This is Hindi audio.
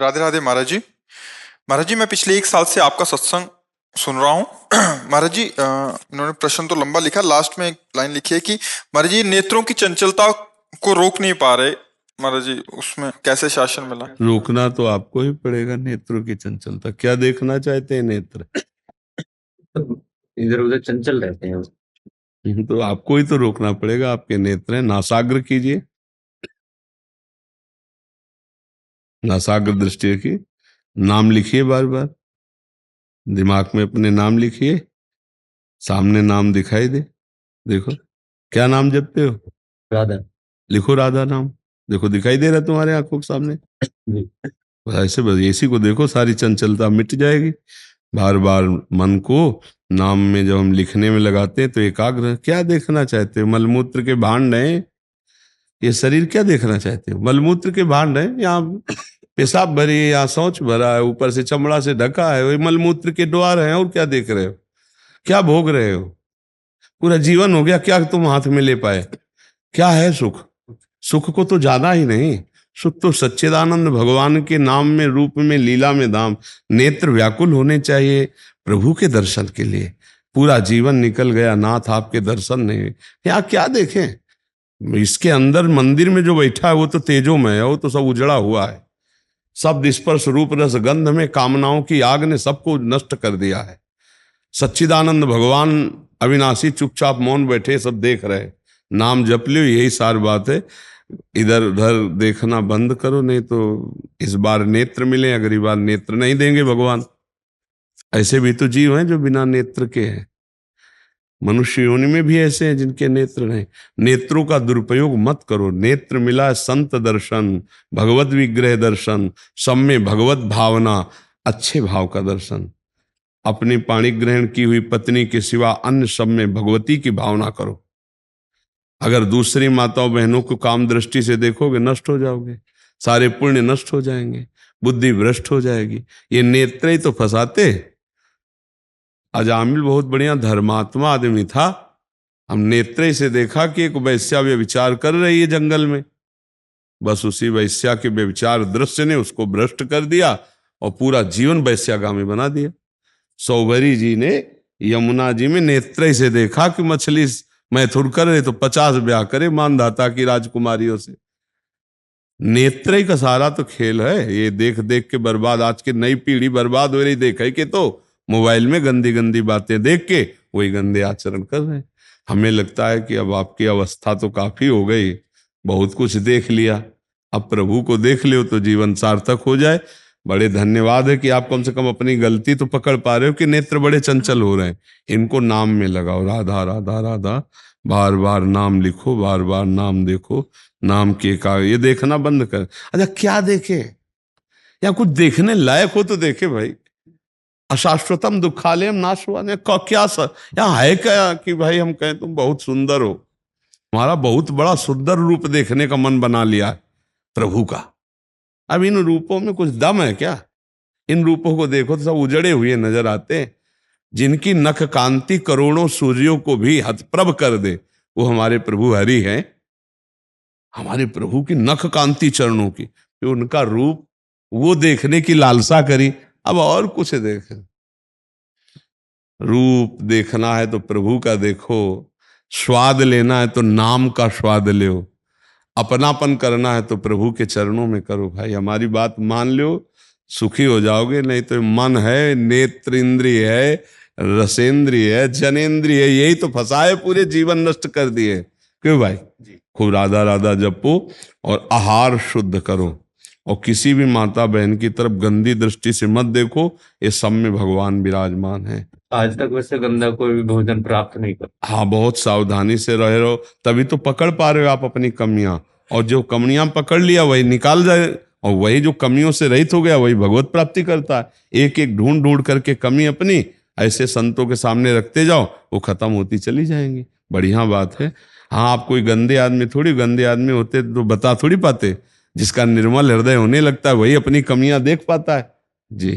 राधे राधे महाराज जी। महाराज जी, मैं पिछले 1 साल से आपका सत्संग सुन रहा हूँ। महाराज जी, इन्होंने प्रश्न तो लंबा लिखा, लास्ट में एक लाइन लिखी है कि महाराज जी नेत्रों की चंचलता को रोक नहीं पा रहे। महाराज जी उसमें कैसे शासन मिला? रोकना तो आपको ही पड़ेगा। नेत्रों की चंचलता, क्या देखना चाहते हैं नेत्र? इधर उधर चंचल रहते हैं। तो आपको ही तो रोकना पड़ेगा। आपके नेत्र हैं, नासाग्र कीजिए, नासाग्र दृष्टि की। नाम लिखिए, बार बार दिमाग में अपने नाम लिखिए, सामने नाम दिखाई दे। देखो क्या नाम जपते हो? राधा। लिखो राधा नाम, देखो दिखाई दे रहा है तुम्हारे आंखों के सामने। बस ऐसे, बस इसी को देखो, सारी चंचलता मिट जाएगी। बार बार मन को नाम में जब हम लिखने में लगाते हैं तो एकाग्र। क्या देखना चाहते हो? मलमूत्र के भांड हैं ये शरीर, क्या देखना चाहते हो? मलमूत्र के भांड हैं, यहाँ पेशाब भरी है, यहाँ शौच भरा है, ऊपर से चमड़ा से ढका है, वही मलमूत्र के द्वार हैं। और क्या देख रहे हो? क्या भोग रहे हो? पूरा जीवन हो गया, क्या तुम हाथ में ले पाए? क्या है सुख? सुख को तो जाना ही नहीं। सुख तो सच्चिदानंद भगवान के नाम में, रूप में, लीला में धाम। नेत्र व्याकुल होने चाहिए प्रभु के दर्शन के लिए। पूरा जीवन निकल गया, नाथ आपके दर्शन नहीं। यहाँ क्या देखें? इसके अंदर मंदिर में जो बैठा है वो तो तेजोमय है, वो तो सब उजड़ा हुआ है। शब्द स्पर्श रूप रस गंध में कामनाओं की आग ने सबको नष्ट कर दिया है। सच्चिदानंद भगवान अविनाशी चुपचाप मौन बैठे, सब देख रहे। नाम जप लो, यही सार बात है। इधर उधर देखना बंद करो, नहीं तो इस बार नेत्र मिले, अगली बार नेत्र नहीं देंगे भगवान। ऐसे भी तो जीव हैं जो बिना नेत्र के हैं। मनुष्य योनि में भी ऐसे हैं जिनके नेत्र नहीं। नेत्रों का दुरुपयोग मत करो। नेत्र मिला संत दर्शन, भगवत विग्रह दर्शन, सब में भगवत भावना, अच्छे भाव का दर्शन। अपनी पाणी ग्रहण की हुई पत्नी के सिवा अन्य सब में भगवती की भावना करो। अगर दूसरी माताओं बहनों को काम दृष्टि से देखोगे, नष्ट हो जाओगे, सारे पुण्य नष्ट हो जाएंगे, बुद्धि भ्रष्ट हो जाएगी। ये नेत्र ही तो फंसाते। अजामिल बहुत बढ़िया धर्मात्मा आदमी था। हम नेत्र से देखा कि एक वैश्या व्यभिचार कर रही है जंगल में। बस उसी वैश्या के व्यभिचार दृश्य ने उसको भ्रष्ट कर दिया और पूरा जीवन वैश्यागामी बना दिया। सौभरी जी ने यमुना जी में नेत्र से देखा कि मछली मैथुर करे तो 50 ब्याह करे मानधाता की राजकुमारियों से। नेत्र का सारा तो खेल है। ये देख देख के बर्बाद, आज की नई पीढ़ी बर्बाद हो रही। देखे कि तो मोबाइल में गंदी गंदी बातें देख के वही गंदे आचरण कर रहे हैं। हमें लगता है कि अब आपकी अवस्था तो काफी हो गई, बहुत कुछ देख लिया, अब प्रभु को देख लो तो जीवन सार्थक हो जाए। बड़े धन्यवाद है कि आप कम से कम अपनी गलती तो पकड़ पा रहे हो कि नेत्र बड़े चंचल हो रहे हैं। इनको नाम में लगाओ, राधा राधा राधा, बार बार नाम लिखो, बार बार नाम देखो। नाम के का ये देखना बंद कर। अच्छा क्या देखे? या कुछ देखने लायक हो तो देखे भाई। अशाश्वतम दुखालयम नाशवान, क्या यहाँ है क्या कि भाई हम कहें तुम बहुत सुंदर हो? हमारा बहुत बड़ा सुंदर रूप देखने का मन बना लिया है प्रभु का। अब इन रूपों में कुछ दम है क्या? इन रूपों को देखो तो सब उजड़े हुए नजर आते हैं। जिनकी नख कांति करोड़ों सूर्यों को भी हतप्रभ कर दे, वो हमारे प्रभु हरि हैं। हमारे प्रभु की नख कांति चरणों की, तो उनका रूप वो देखने की लालसा करी। अब और कुछ देख, रूप देखना है तो प्रभु का देखो, स्वाद लेना है तो नाम का स्वाद लो, अपनापन करना है तो प्रभु के चरणों में करो। भाई हमारी बात मान लो, सुखी हो जाओगे। नहीं तो मन है, नेत्र इंद्रिय है, रसेंद्रिय है, जनेन्द्रिय है, यही तो फंसाए, पूरे जीवन नष्ट कर दिए। क्यों भाई? खूब राधा राधा जपो और आहार शुद्ध करो, और किसी भी माता बहन की तरफ गंदी दृष्टि से मत देखो। ये सब में भगवान विराजमान है। आज तक वैसे गंदा कोई भी भोजन प्राप्त नहीं कर। हाँ, बहुत सावधानी से रह रहो, तभी तो पकड़ पा रहे हो आप अपनी कमियां। और जो कमियां पकड़ लिया वही निकाल जाए, और वही जो कमियों से रहित हो गया वही भगवत प्राप्ति करता है। एक एक ढूंढ ढूंढ करके कमी अपनी ऐसे संतों के सामने रखते जाओ, वो खत्म होती चली जाएंगी। बढ़िया बात है। हाँ, आप कोई गंदे आदमी होते तो बता थोड़ी पाते। जिसका निर्मल हृदय होने लगता है वही अपनी कमियां देख पाता है। जी।